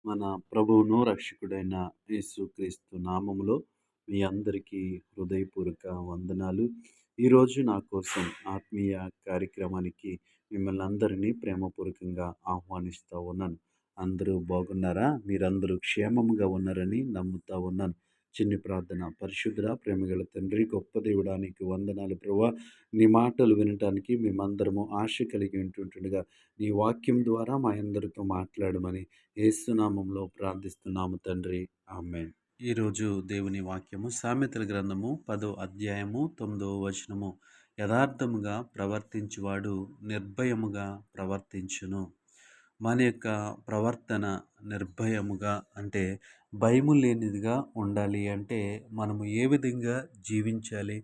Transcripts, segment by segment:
మన ప్రభువును రక్షకుడైన యేసుక్రీస్తు నామములో మీ అందరికీ హృదయపూర్వక వందనాలు. ఈరోజు నా కోసం ఆత్మీయ కార్యక్రమానికి మిమ్మల్ని అందరినీ ప్రేమపూర్వకంగా ఆహ్వానిస్తూ ఉన్నాను. అందరూ బాగున్నారా? మీరందరూ క్షేమముగా ఉన్నారని నమ్ముతా ఉన్నాను. చిన్ని ప్రార్థన. పరిశుద్ధుడా, ప్రేమగల తండ్రి, గొప్ప దేవుడా, నీకు వందనాలు ప్రభువా. నీ మాటలు వినటానికి మేమందరము ఆశ కలిగి ఉంటుండగా నీ వాక్యం ద్వారా మా అందరితో మాట్లాడమని యేసునామంలో ప్రార్థిస్తున్నాము తండ్రి. ఆమేన్. ఈరోజు దేవుని వాక్యము సామెతల గ్రంథము 10వ అధ్యాయము 9వ వచనము. యథార్థముగా ప్రవర్తించువాడు నిర్భయముగా ప్రవర్తించును. మన యొక్క ప్రవర్తన నిర్భయముగా అంటే భయము లేనిదిగా ఉండాలి అంటే మనము ఏ విధంగా జీవించాలి?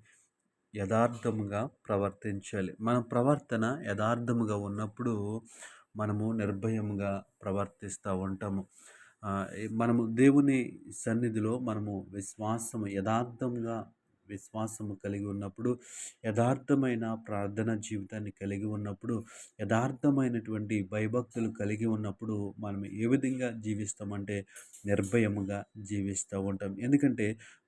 యథార్థముగా ప్రవర్తించాలి. మన ప్రవర్తన యథార్థముగా ఉన్నప్పుడు మనము నిర్భయముగా ప్రవర్తిస్తూ ఉంటాము. మనము దేవుని సన్నిధిలో మనము విశ్వాసము కలిగి ఉన్నప్పుడు, యథార్థమైన ప్రార్థన జీవితాన్ని కలిగి ఉన్నప్పుడు, యథార్థమైనటువంటి భయభక్తులు కలిగి ఉన్నప్పుడు మనం ఏ విధంగా జీవిస్తామంటే నిర్భయముగా జీవిస్తూ ఉంటాం. ఎందుకంటే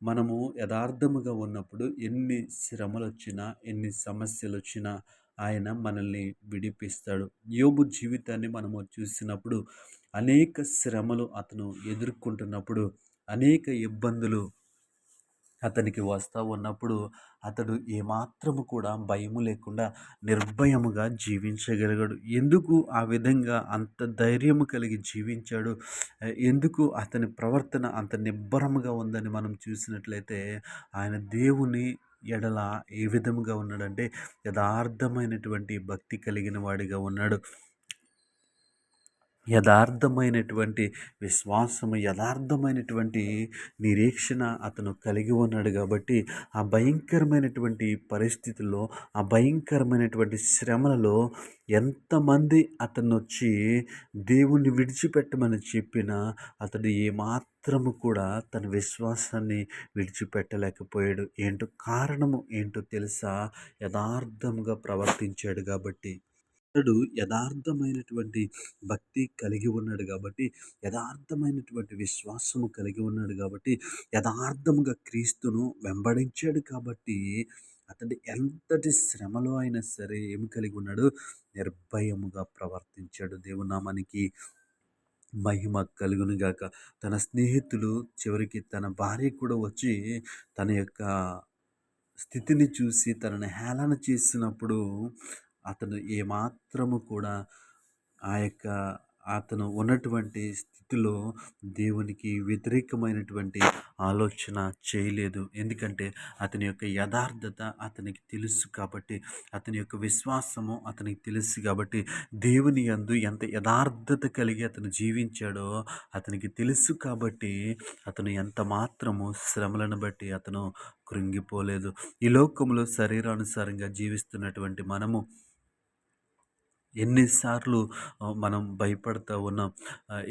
మనము యథార్థముగా ఉన్నప్పుడు ఎన్ని శ్రమలు వచ్చినా, ఎన్ని సమస్యలు వచ్చినా ఆయన మనల్ని విడిపిస్తాడు. యోబు జీవితాన్ని మనము చూసినప్పుడు అనేక శ్రమలు అతను ఎదుర్కొంటున్నప్పుడు, అనేక ఇబ్బందులు అతనికి వస్తూ ఉన్నప్పుడు అతడు ఏమాత్రము కూడా భయము లేకుండా నిర్భయముగా జీవించగలిగాడు. ఎందుకు ఆ విధంగా అంత ధైర్యము కలిగి జీవించాడు? ఎందుకు అతని ప్రవర్తన అంత నిబ్బరముగా ఉందని మనం చూసినట్లయితే ఆయన దేవుని ఎడల ఏ విధముగా ఉన్నాడంటే యథార్థమైనటువంటి భక్తి కలిగిన వాడిగా ఉన్నాడు. యథార్థమైనటువంటి విశ్వాసము, యథార్థమైనటువంటి నిరీక్షణ అతను కలిగి ఉన్నాడు. కాబట్టి ఆ భయంకరమైనటువంటి పరిస్థితుల్లో, ఆ భయంకరమైనటువంటి శ్రమలలో ఎంతమంది అతను వచ్చి దేవుణ్ణి విడిచిపెట్టమని చెప్పినా అతడు ఏమాత్రము కూడా తన విశ్వాసాన్ని విడిచిపెట్టలేకపోయాడు. కారణము ఏంటో తెలుసా? యథార్థముగా ప్రవర్తించాడు కాబట్టి. అతడు యథార్థమైనటువంటి భక్తి కలిగి ఉన్నాడు కాబట్టి, యథార్థమైనటువంటి విశ్వాసము కలిగి ఉన్నాడు కాబట్టి, యథార్థముగా క్రీస్తును వెంబడించాడు కాబట్టి అతడు ఎంతటి శ్రమలో అయినా సరే ఏమి కలిగి ఉన్నాడు? నిర్భయముగా ప్రవర్తించాడు. దేవుని నామానికి మహిమ కలుగును గాక. తన స్నేహితులు చివరికి తన భార్య కూడా వచ్చి తన యొక్క స్థితిని చూసి తనని హేళన చేసినప్పుడు అతను ఏమాత్రము కూడా అతను ఉన్నటువంటి స్థితిలో దేవునికి వ్యతిరేకమైనటువంటి ఆలోచన చేయలేదు. ఎందుకంటే అతని యొక్క యథార్థత అతనికి తెలుసు కాబట్టి, అతని యొక్క విశ్వాసము అతనికి తెలుసు కాబట్టి, దేవుని యందు ఎంత యథార్థత కలిగి అతను జీవించాడో అతనికి తెలుసు కాబట్టి అతను ఎంత మాత్రము శ్రమలను బట్టి అతను కృంగిపోలేదు. ఈ లోకంలో శరీరానుసారంగా జీవిస్తున్నటువంటి మనము ఎన్నిసార్లు మనం భయపడుతూ ఉన్నాం,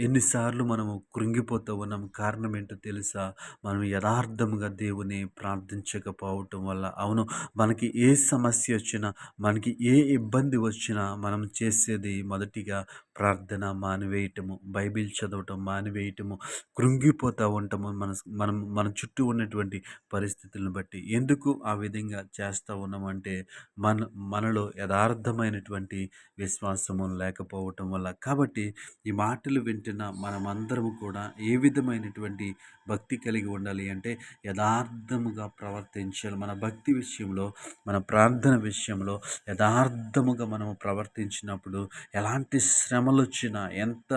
ఎన్నిసార్లు మనము కృంగిపోతూ ఉన్నాం. కారణం ఏంటో తెలుసా? మనం యథార్థముగా దేవుని ప్రార్థించకపోవటం వల్ల. అవును, మనకి ఏ సమస్య వచ్చినా, మనకి ఏ ఇబ్బంది వచ్చినా మనం చేసేది మొదటిగా ప్రార్థన మానివేయటము, బైబిల్ చదవటం మానివేయటము, కృంగిపోతూ ఉంటాము మన చుట్టూ ఉన్నటువంటి పరిస్థితులను బట్టి. ఎందుకు ఆ విధంగా చేస్తూ ఉన్నామంటే మనలో యథార్థమైనటువంటి విశ్వాసము లేకపోవటం వల్ల. కాబట్టి ఈ మాటలు వింటున్న మనమందరము కూడా ఏ విధమైనటువంటి భక్తి కలిగి ఉండాలి అంటే యథార్థముగా ప్రవర్తించాలి. మన భక్తి విషయంలో, మన ప్రార్థన విషయంలో యథార్థముగా మనము ప్రవర్తించినప్పుడు ఎలాంటి శ్రమలు వచ్చినా, ఎంత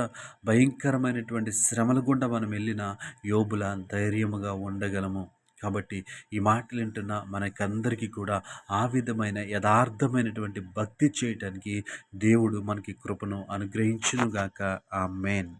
భయంకరమైనటువంటి శ్రమల గుండా మనం వెళ్ళినా యోబులా ధైర్యముగా ఉండగలము. కాబట్టి ఈ మాటలు వింటున్న మనకందరికీ కూడా ఆ విధమైన యథార్థమైనటువంటి భక్తి చేయటానికి దేవుడు మనకి కృపను అనుగ్రహించునుగాక. ఆమేన్.